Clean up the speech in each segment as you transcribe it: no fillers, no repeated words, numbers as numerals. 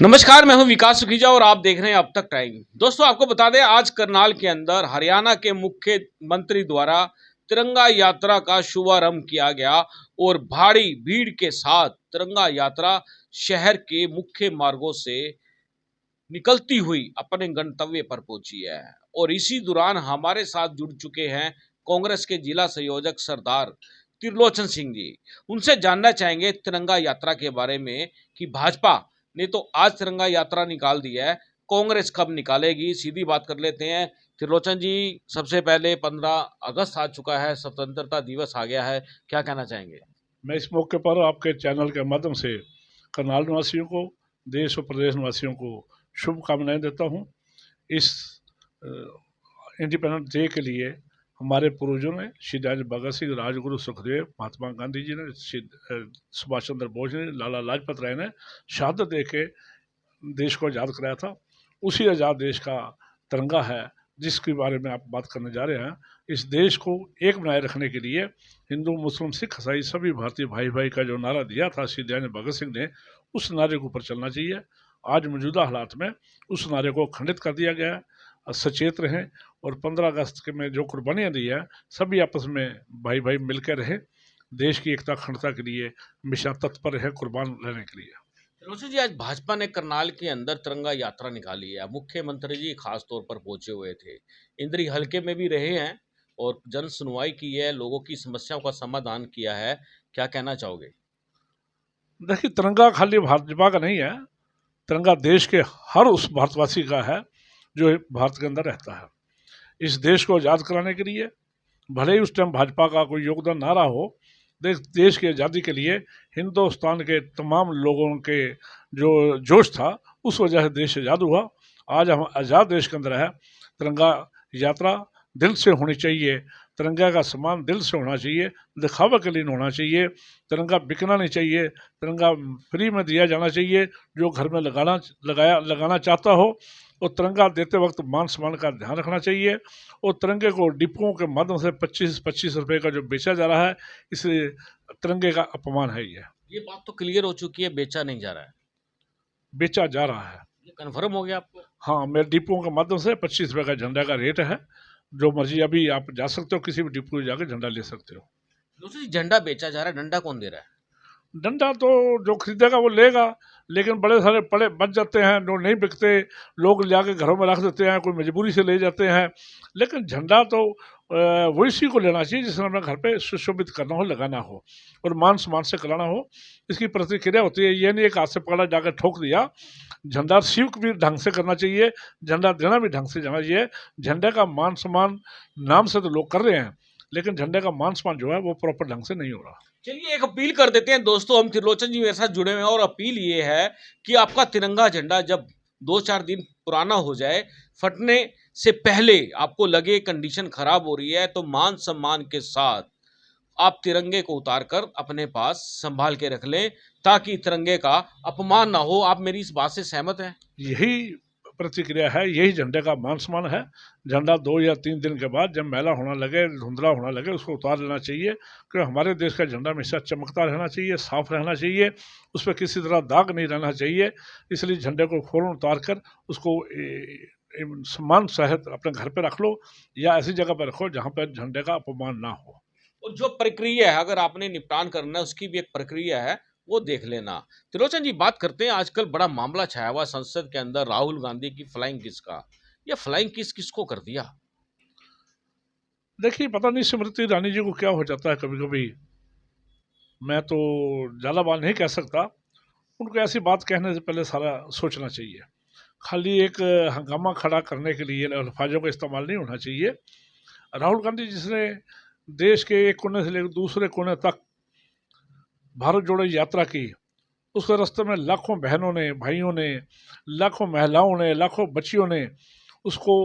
नमस्कार, मैं हूं विकास सुखीजा और आप देख रहे हैं अब तक टाइम। दोस्तों, आपको बता दें आज करनाल के अंदर हरियाणा के मुख्यमंत्री द्वारा तिरंगा यात्रा का शुभारंभ किया गया और भारी भीड़ के साथ तिरंगा यात्रा शहर के मुख्य मार्गों से निकलती हुई अपने गंतव्य पर पहुंची है। और इसी दौरान हमारे साथ जुड़ चुके हैं कांग्रेस के जिला संयोजक सरदार त्रिलोचन सिंह जी। उनसे जानना चाहेंगे तिरंगा यात्रा के बारे में कि भाजपा ने तो आज तिरंगा यात्रा निकाल दी है, कांग्रेस कब निकालेगी। सीधी बात कर लेते हैं। त्रिलोचन जी, सबसे पहले 15 अगस्त आ चुका है, स्वतंत्रता दिवस आ गया है, क्या कहना चाहेंगे? मैं इस मौके पर आपके चैनल के माध्यम से करनाल निवासियों को, देश और प्रदेश निवासियों को शुभकामनाएं देता हूं। इस इंडिपेंडेंस डे के लिए हमारे पूर्वजों ने, श्री भगत सिंह, राजगुरु सुखदेव, महात्मा गांधी जी ने, सुभाष चंद्र बोस ने, लाला लाजपत राय ने शहादत दे के देश को आज़ाद कराया था। उसी आज़ाद देश का तिरंगा है जिसके बारे में आप बात करने जा रहे हैं। इस देश को एक बनाए रखने के लिए हिंदू, मुस्लिम, सिख, ईसाई सभी भारतीय भाई भाई का जो नारा दिया था श्री भगत सिंह ने, उस नारे के ऊपर चलना चाहिए। आज मौजूदा हालात में उस नारे को खंडित कर दिया गया है। सचेत रहें और 15 अगस्त के में जो कुर्बानियाँ दी है, सभी आपस में भाई भाई मिलकर रहे, देश की एकता अखंडता के लिए हमेशा तत्पर है कुर्बान रहने के लिए। त्रिलोचन जी, आज भाजपा ने करनाल के अंदर तिरंगा यात्रा निकाली है। मुख्यमंत्री जी खास तौर पर पहुंचे हुए थे, इंद्री हलके में भी रहे हैं और जन सुनवाई की है, लोगों की समस्याओं का समाधान किया है, क्या कहना चाहोगे? देखिए, तिरंगा खाली भाजपा का नहीं है, तिरंगा देश के हर उस भारतवासी का है जो भारत के अंदर रहता है। इस देश को आज़ाद कराने के लिए भले ही उस टाइम भाजपा का कोई योगदान ना रहा हो, देश की आज़ादी के लिए हिंदुस्तान के तमाम लोगों के जो जोश था, उस वजह से देश आज़ाद हुआ। आज हम आज़ाद देश के अंदर है। तिरंगा यात्रा दिल से होनी चाहिए, तिरंगा का सम्मान दिल से होना चाहिए, दिखावा के लिए होना चाहिए। तिरंगा बिकना नहीं चाहिए, तिरंगा फ्री में दिया जाना चाहिए। जो घर में लगाना चाहता हो, और तिरंगा देते वक्त मान सम्मान का ध्यान रखना चाहिए। और तिरंगे को डिपुओं के माध्यम से 25-25 रुपये का जो बेचा जा रहा है, इस तिरंगे का अपमान है। ये बात तो क्लियर हो चुकी है, बेचा नहीं जा रहा है, बेचा जा रहा है। ये कन्फर्म हो गया आपको? हाँ, मेरे डिपुओं के माध्यम से 25 रुपये का झंडा का रेट है। जो मर्जी अभी आप जा सकते हो, किसी भी डिपो में जाकर झंडा ले सकते हो। दूसरी, झंडा बेचा जा रहा है, डंडा कौन दे रहा है? डंडा तो जो खरीदेगा वो लेगा, लेकिन बड़े सारे पड़े बच जाते हैं, जो नहीं बिकते लोग जाके घरों में रख देते हैं, कोई मजबूरी से ले जाते हैं। लेकिन झंडा तो वैसी को लेना चाहिए जिसने अपने घर पे सुशोभित करना हो, लगाना हो और मान सम्मान से कराना हो। इसकी प्रतिक्रिया होती है, ये नहीं एक हाथ से पकड़ा जाकर ठोक दिया। झंडा रिसीव भी ढंग से करना चाहिए, झंडा देना भी ढंग से जाना चाहिए। झंडे का मान सम्मान नाम से तो लोग कर रहे हैं, लेकिन झंडे का मान सम्मान जो है वो प्रॉपर ढंग से नहीं हो रहा। चलिए, एक अपील कर देते हैं दोस्तों, हम त्रिलोचन जी मेरे साथ जुड़े हुए हैं और अपील ये है कि आपका तिरंगा झंडा जब 2-4 दिन पुराना हो जाए, फटने से पहले आपको लगे कंडीशन खराब हो रही है, तो मान सम्मान के साथ आप तिरंगे को उतार कर अपने पास संभाल के रख लें, ताकि तिरंगे का अपमान ना हो। आप मेरी इस बात से सहमत हैं? यही प्रतिक्रिया है, यही झंडे का मान सम्मान है। झंडा 2 या 3 दिन के बाद जब मैला होना लगे, धुंधला होना लगे, उसको उतार लेना चाहिए। क्योंकि हमारे देश का झंडा हमेशा चमकता रहना चाहिए, साफ रहना चाहिए, उस पर किसी तरह दाग नहीं रहना चाहिए। इसलिए झंडे को फौरन उतार कर उसको सम्मान सहित अपने घर पर रख लो या ऐसी जगह पर रखो जहाँ पर झंडे का अपमान ना हो। और जो प्रक्रिया है, अगर आपने निपटान करना है, उसकी भी एक प्रक्रिया है, वो देख लेना। त्रिलोचन जी, बात करते हैं, आजकल बड़ा मामला छाया हुआ संसद के अंदर राहुल गांधी की फ्लाइंग किस का। ये फ्लाइंग किस किसको कर दिया? देखिए, पता नहीं स्मृति ईरानी जी को क्या हो जाता है कभी कभी। मैं तो ज़्यादा बात नहीं कह सकता। उनको ऐसी बात कहने से पहले सारा सोचना चाहिए। खाली एक हंगामा खड़ा करने के लिए अल्फाजों का इस्तेमाल नहीं होना चाहिए। राहुल गांधी जिसने देश के एक कोने से लेकर दूसरे कोने तक भारत जोड़ो यात्रा की, उसके रास्ते में लाखों बहनों ने, भाइयों ने, लाखों महिलाओं ने, लाखों बच्चियों ने उसको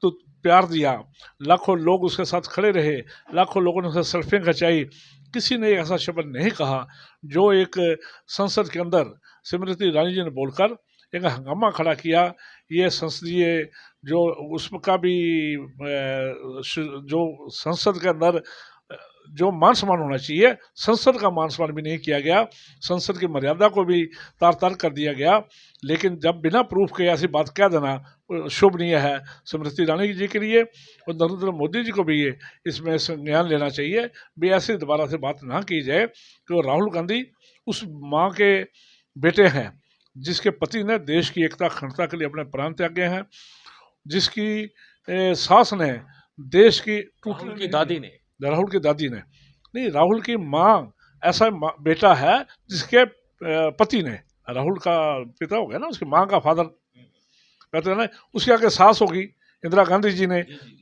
तो प्यार दिया। लाखों लोग उसके साथ खड़े रहे, लाखों लोगों ने उसे सेल्फियाँ खिंचाई। किसी ने ऐसा शब्द नहीं कहा जो एक संसद के अंदर स्मृति ईरानी जी ने बोलकर एक हंगामा खड़ा किया। ये संसदीय जो उसका भी जो संसद के अंदर जो मान सम्मान होना चाहिए, संसद का मान सम्मान भी नहीं किया गया, संसद की मर्यादा को भी तार तार कर दिया गया। लेकिन जब बिना प्रूफ के ऐसी बात कह देना शोभनीय है स्मृति ईरानी जी के लिए, और नरेंद्र मोदी जी को भी ये इसमें संज्ञान लेना चाहिए भी ऐसे दोबारा से बात ना की जाए कि वो राहुल गांधी उस माँ के बेटे हैं जिसके पति ने देश की एकता अखंडता के लिए अपने प्राण त्यागे हैं, जिसकी सास ने देश की राहुल की दादी ने राहुल की दादी ने नहीं, राहुल की माँ ऐसा बेटा है जिसके पति ने, राहुल का पिता हो गया ना, उसकी माँ का फादर कहते हैं ना, उसके आगे सास होगी इंदिरा गांधी जी ने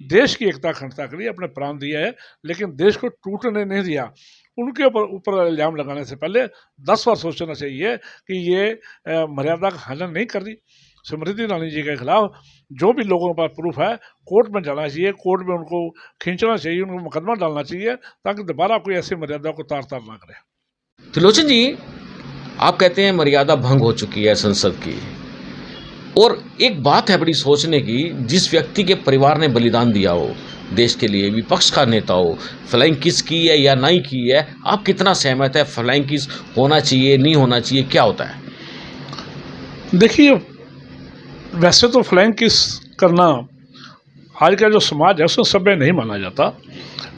देश की एकता अखंडता के लिए अपने प्राण दिए है, लेकिन देश को टूटने नहीं दिया। उनके ऊपर इल्जाम लगाने से पहले 10 बार सोचना चाहिए कि ये मर्यादा का हनन नहीं कर रही। स्मृति ईरानी जी के खिलाफ जो भी लोगों के पास प्रूफ है कोर्ट में जाना चाहिए, कोर्ट में उनको खींचना चाहिए, उनको मुकदमा डालना चाहिए ताकि दोबारा कोई ऐसी मर्यादा को तार तार ना करे। त्रिलोचन जी, आप कहते हैं मर्यादा भंग हो चुकी है संसद की, और एक बात है बड़ी सोचने की, जिस व्यक्ति के परिवार ने बलिदान दिया हो देश के लिए, विपक्ष का नेता हो, फ्लाइंग किस की है या नहीं की है, आप कितना सहमत है? फ्लाइंग किस होना चाहिए, नहीं होना चाहिए, क्या होता है? देखिए, वैसे तो फ्लाइंग किस करना आज का जो समाज है उसमें सभ्य नहीं माना जाता,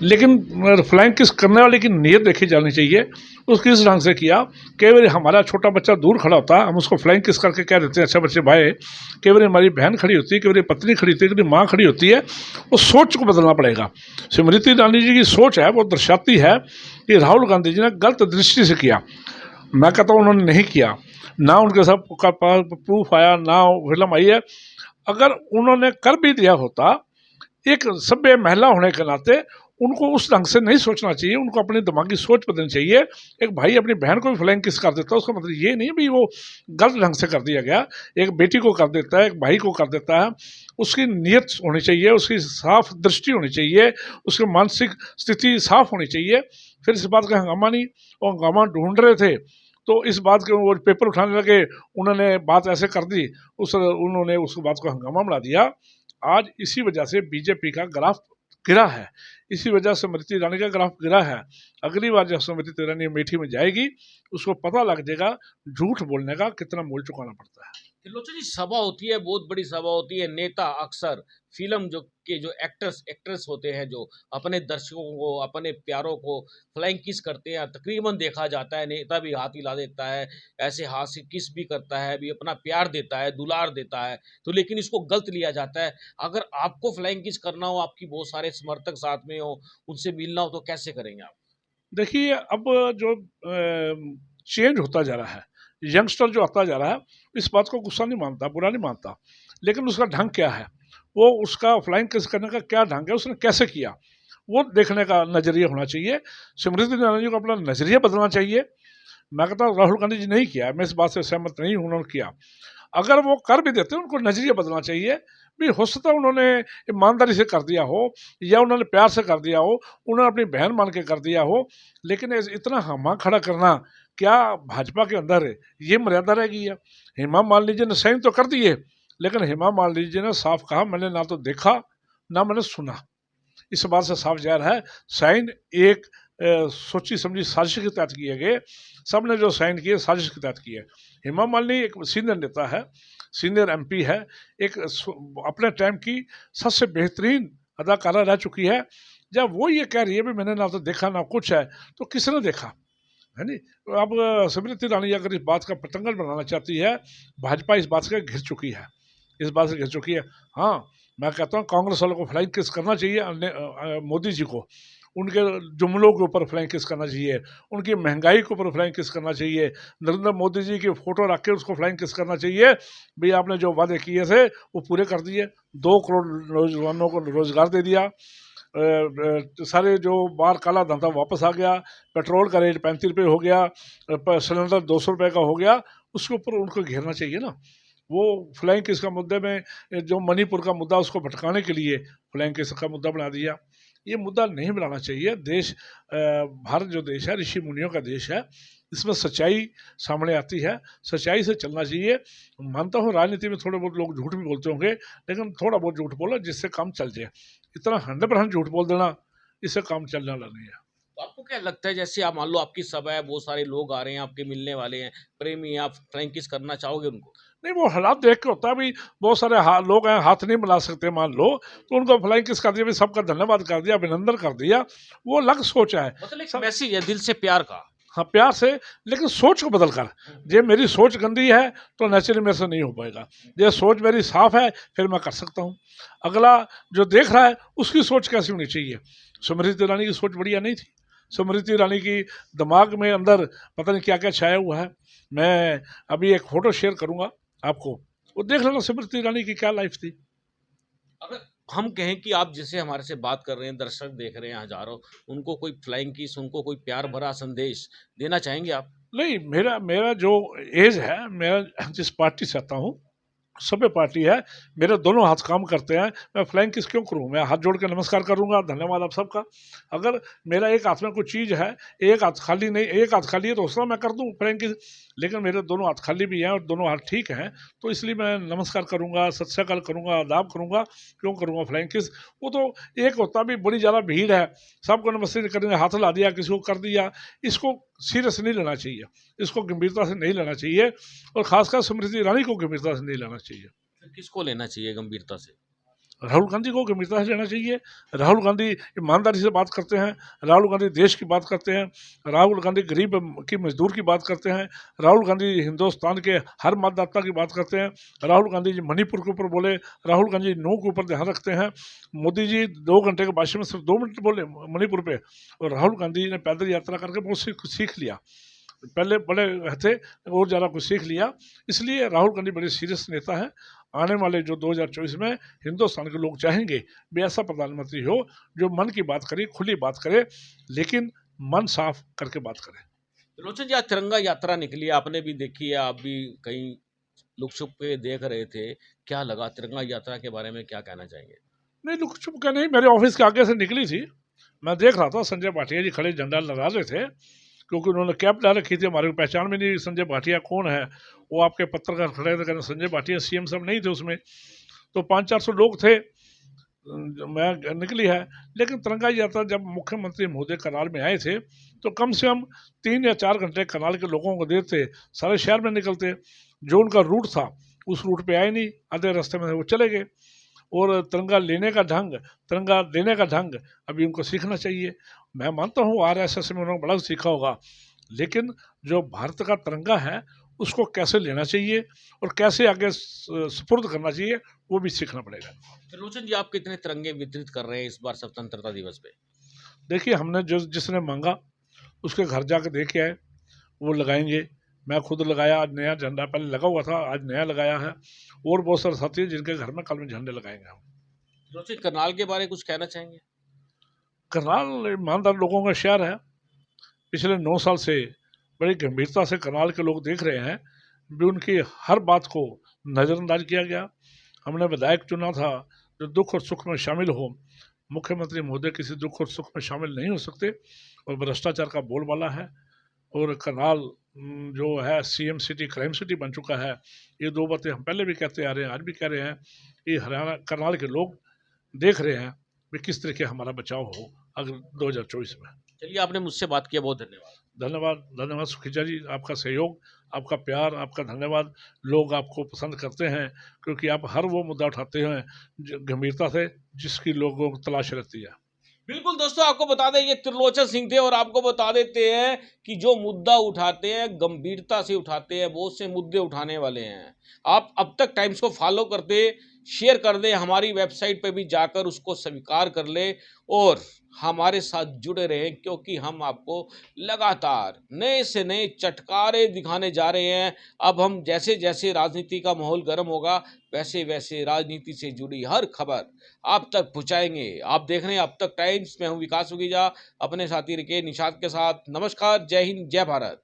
लेकिन फ्लाइंग किस करने वाले की नीयत देखी जानी चाहिए। उसको किस ढंग से किया, कई बार हमारा छोटा बच्चा दूर खड़ा होता है, हम उसको फ्लाइंग किस करके कह देते हैं अच्छा बच्चे भाई। कई बार हमारी बहन खड़ी होती है, कई बार पत्नी खड़ी होती है, कई बार माँ खड़ी होती है। उस सोच को बदलना पड़ेगा। स्मृति ईरानी जी की सोच है वो दर्शाती है कि राहुल गांधी जी ने गलत दृष्टि से किया। मैं कहता हूँ उन्होंने नहीं किया, ना उनके साथ प्रूफ आया, ना फिल्म आई है। अगर उन्होंने कर भी दिया होता, एक सभ्य महिला होने के नाते उनको उस ढंग से नहीं सोचना चाहिए, उनको अपनी दिमागी सोच बदलनी चाहिए। एक भाई अपनी बहन को भी फ्लाइंग किस कर देता है, उसका मतलब ये नहीं भी वो गलत ढंग से कर दिया गया। एक बेटी को कर देता है, एक भाई को कर देता है, उसकी नीयत होनी चाहिए, उसकी साफ दृष्टि होनी चाहिए, उसकी मानसिक स्थिति साफ होनी चाहिए। फिर इस बात का हंगामा नहीं, वो हंगामा ढूंढ रहे थे तो इस बात के वो पेपर उठाने लगे, उन्होंने बात ऐसे कर दी, उन्होंने उस बात को हंगामा बना दिया। आज इसी वजह से बीजेपी का ग्राफ गिरा है, इसी वजह से स्मृति ईरानी का ग्राफ गिरा है। अगली बार जब स्मृति ईरानी अमेठी में जाएगी उसको पता लग जाएगा झूठ बोलने का कितना मूल्य चुकाना पड़ता है। त्रिलोचन जी, सभा होती है, बहुत बड़ी सभा होती है, नेता अक्सर फिल्म जो एक्ट्रेस होते हैं, जो अपने दर्शकों को, अपने प्यारों को फ्लाइंग किस करते हैं, तकरीबन देखा जाता है नेता भी हाथ हिला देता है, ऐसे हाथ से किस भी करता है, भी अपना प्यार देता है, दुलार देता है, तो लेकिन इसको गलत लिया जाता है। अगर आपको फ्लाइंग किस करना हो, आपकी बहुत सारे समर्थक साथ में हो, उनसे मिलना हो, तो कैसे करेंगे आप? देखिए, अब जो चेंज होता जा रहा है, यंगस्टर जो आता जा रहा है, इस बात को गुस्सा नहीं मानता, बुरा नहीं मानता, लेकिन उसका ढंग क्या है, वो उसका फ्लाइंग किस करने का क्या ढंग है, उसने कैसे किया, वो देखने का नज़रिया होना चाहिए। स्मृति ईरानी जी को अपना नज़रिया बदलना चाहिए। मैं कहता हूँ राहुल गांधी जी नहीं किया, मैं इस बात से सहमत नहीं हूँ, उन्होंने किया। अगर वो कर भी देते उनको नज़रिया बदलना चाहिए भी, हो सकता है उन्होंने ईमानदारी से कर दिया हो या उन्होंने प्यार से कर दिया हो, उन्होंने अपनी बहन मान के कर दिया हो, लेकिन इतना हमा खड़ा करना क्या भाजपा के अंदर ये मर्यादा रह गई है? हेमा मालिनी जी ने साइन तो कर दिए, लेकिन हेमा मालिनी जी ने साफ कहा मैंने ना तो देखा ना मैंने सुना। इस बात से साफ जाहिर है साइन एक सोची समझी साजिश के तहत किए गए। सबने जो साइन किए साजिश के तहत किए। हेमा मालिनी एक सीनियर नेता है, सीनियर एमपी है, एक अपने टाइम की सबसे बेहतरीन अदाकारा रह चुकी है। जब वो ये कह रही है भी मैंने ना तो देखा ना कुछ है, तो किसने देखा है? नहीं, अब स्मृति ईरानी अगर इस बात का पतंगड़ बनाना चाहती है, भाजपा इस बात से घिर चुकी है, इस बात से घिर चुकी है। हाँ, मैं कहता हूँ कांग्रेस वालों को फ्लाइंग किस करना चाहिए, मोदी जी को उनके जुमलों के ऊपर फ्लाइंग किस करना चाहिए, उनकी महंगाई के ऊपर फ्लाइंग किस करना चाहिए, नरेंद्र मोदी जी की फ़ोटो रख के उसको फ्लाइंग किस करना चाहिए। भाई आपने जो वादे किए थे वो पूरे कर दिए, 2 करोड़ नौजवानों को रोज़गार दे दिया, सारे जो बाहर काला धंधा वापस आ गया, पेट्रोल का रेट 35 रुपये हो गया, सिलेंडर 200 रुपये का हो गया, उसके ऊपर उनको घेरना चाहिए ना। वो फ्लाइंग किस का मुद्दे में जो मणिपुर का मुद्दा उसको भटकाने के लिए फ्लाइंग किस का मुद्दा बना दिया। ये मुद्दा नहीं बनाना चाहिए। देश भारत जो देश है ऋषि मुनियों का देश है, इसमें सच्चाई सामने आती है, सच्चाई से चलना चाहिए। मानता हूँ राजनीति में थोड़े बहुत लोग झूठ भी बोलते होंगे, लेकिन थोड़ा बहुत झूठ बोलो जिससे काम चल जाए। इतना 100% झूठ बोल देना, इससे काम चलने वाला नहीं है। तो आपको क्या लगता है, जैसे आप मान लो आपकी सभा है, बहुत सारे लोग आ रहे हैं, आपके मिलने वाले हैं, प्रेमी हैं, आप फ्लाइंग किस करना चाहोगे उनको? नहीं, वो हालात देख के होता है भी, बहुत सारे लोग हैं हाथ नहीं मिला सकते मान लो, तो उनको फ्लाइंग किस कर दिया, भी सबका धन्यवाद कर दिया, अभिनंदन कर दिया, वो अलग सोच है। मतलब एक सब मैसेज है दिल से प्यार का। हाँ प्यार से, लेकिन सोच को बदल कर, ये मेरी सोच गंदी है तो नेचुरली मेरे से नहीं हो पाएगा। ये सोच मेरी साफ है फिर मैं कर सकता हूँ। अगला जो देख रहा है उसकी सोच कैसी होनी चाहिए। स्मृति ईरानी की सोच बढ़िया नहीं थी। स्मृति ईरानी की दिमाग में अंदर पता नहीं क्या क्या छाया हुआ है। मैं अभी एक फोटो शेयर करूंगा आपको, वो देख लेना स्मृति ईरानी की क्या लाइफ थी। अगर हम कहें कि आप जैसे हमारे से बात कर रहे हैं, दर्शक देख रहे हैं हजारों, उनको कोई फ्लाइंग किस, उनको कोई प्यार भरा संदेश देना चाहेंगे आप? नहीं, मेरा मेरा जो एज है, मैं जिस पार्टी से आता हूँ सभ्य पार्टी है, मेरे दोनों हाथ काम करते हैं, मैं फ्लाइंग किस क्यों करूं, मैं हाथ जोड़ के नमस्कार करूंगा, धन्यवाद आप सबका। अगर मेरा एक हाथ में कोई चीज़ है, एक हाथ खाली नहीं, एक हाथ खाली है तो उसका मैं कर दूं फ्लाइंग किस, लेकिन मेरे दोनों हाथ खाली भी हैं और दोनों हाथ ठीक हैं, तो इसलिए मैं नमस्कार करूंगा, सत श्री अकाल करूंगा, आदाब करूंगा, क्यों करूंगा फ्लाइंग किस। वो तो एक होता भी बड़ी ज़्यादा भीड़ है, सबको नमस्ते करेंगे, हाथ हिला दिया, किसी को कर दिया, इसको सीरियस नहीं लेना चाहिए, इसको गंभीरता से नहीं लेना चाहिए, और खासकर स्मृति ईरानी को गंभीरता से नहीं लेना चाहिए। फिर किसको लेना चाहिए गंभीरता से? राहुल गांधी को गंभीरता से लेना चाहिए। राहुल गांधी ईमानदारी से बात करते हैं, राहुल गांधी देश की बात करते हैं, राहुल गांधी गरीब की मजदूर की बात करते हैं, राहुल गांधी हिंदुस्तान के हर मतदाता की बात करते हैं, राहुल गांधी जी मणिपुर के ऊपर बोले, राहुल गांधी नौ के ऊपर ध्यान रखते हैं, मोदी जी 2 घंटे के भाषण में सिर्फ 2 मिनट बोले मणिपुर पे, और राहुल गांधी जी ने पैदल यात्रा करके बहुत सीख लिया, पहले बड़े थे और ज़्यादा कुछ सीख लिया। इसलिए राहुल गांधी बड़े सीरियस नेता हैं। आने वाले जो 2024 में हिंदुस्तान के लोग चाहेंगे भी ऐसा प्रधानमंत्री हो जो मन की बात करे, खुली बात करे, लेकिन मन साफ करके बात करे। लोचन जी, आज तिरंगा यात्रा निकली, आपने भी देखी है, आप भी कहीं लुक छुप के देख रहे थे, क्या लगा तिरंगा यात्रा के बारे में, क्या कहना चाहेंगे? नहीं, लुक छुप के नहीं, मेरे ऑफिस के आगे से निकली थी, मैं देख रहा था संजय भाटिया जी खड़े झंडा लगा रहे थे, क्योंकि उन्होंने कैप डाल रखी थी, हमारे को पहचान में नहीं संजय भाटिया कौन है। वो आपके पत्रकार खड़े थे, कहते संजय भाटिया, सीएम सब नहीं थे उसमें, तो 500-400 लोग थे। मैं निकली है, लेकिन तिरंगा यात्रा जब मुख्यमंत्री महोदय करनाल में आए थे तो कम से कम 3 या 4 घंटे करनाल के लोगों को देते, सारे शहर में निकलते, जो उनका रूट था उस रूट पे आए नहीं, आधे रास्ते में वो चले गए। और तिरंगा लेने का ढंग, तिरंगा देने का ढंग अभी उनको सीखना चाहिए। मैं मानता हूँ आरएसएस में उन्होंने बड़ा सीखा होगा, लेकिन जो भारत का तिरंगा है उसको कैसे लेना चाहिए और कैसे आगे सुपुर्द करना चाहिए वो भी सीखना पड़ेगा। त्रिलोचन जी, आप कितने तिरंगे वितरित कर रहे हैं इस बार स्वतंत्रता दिवस पे? देखिए, हमने जो जिसने मांगा उसके घर जाकर दे के आए, वो लगाएंगे। मैं खुद लगाया, आज नया झंडा पहले लगा हुआ था, आज नया लगाया है, और बहुत सारे साथी हैं जिनके घर में कल में झंडे लगाएंगे हम। त्रिलोचन, करनाल के बारे में कुछ कहना चाहेंगे? करनाल ईमानदार लोगों का शहर है। पिछले 9 साल से बड़ी गंभीरता से करनाल के लोग देख रहे हैं भी उनकी हर बात को नज़रअंदाज किया गया। हमने विधायक चुना था जो दुख और सुख में शामिल हो। मुख्यमंत्री महोदय किसी दुख और सुख में शामिल नहीं हो सकते और भ्रष्टाचार का बोलबाला है। और करनाल जो है सीएम सिटी, क्राइम सिटी बन चुका है। ये 2 बातें हम पहले भी कहते आ रहे हैं, आज भी कह रहे हैं। ये हरियाणा करनाल के लोग देख रहे हैं कि किस तरीके हमारा बचाव हो अगर 2024 में। चलिए, आपने मुझसे बात किया, बहुत धन्यवाद। धन्यवाद, धन्यवाद सुखीजा जी, आपका सहयोग, आपका प्यार, आपका धन्यवाद। लोग आपको पसंद करते हैं क्योंकि आप हर वो मुद्दा उठाते हैं गंभीरता से जिसकी लोगों को तलाश रहती है। बिल्कुल दोस्तों, आपको बता दें ये त्रिलोचन सिंह थे और आपको बता देते हैं कि जो मुद्दा उठाते हैं गंभीरता से उठाते हैं, बहुत से मुद्दे उठाने वाले हैं। आप अब तक टाइम्स को फॉलो करते, शेयर कर दें, हमारी वेबसाइट पे भी जाकर उसको स्वीकार कर ले और हमारे साथ जुड़े रहें, क्योंकि हम आपको लगातार नए से नए चटकारे दिखाने जा रहे हैं। अब हम जैसे जैसे राजनीति का माहौल गर्म होगा वैसे वैसे राजनीति से जुड़ी हर खबर आप तक पहुंचाएंगे। आप देख रहे हैं अब तक टाइम्स में, हूं विकास सुखीजा अपने साथी रिके निषाद के साथ। नमस्कार, जय हिंद, जय भारत।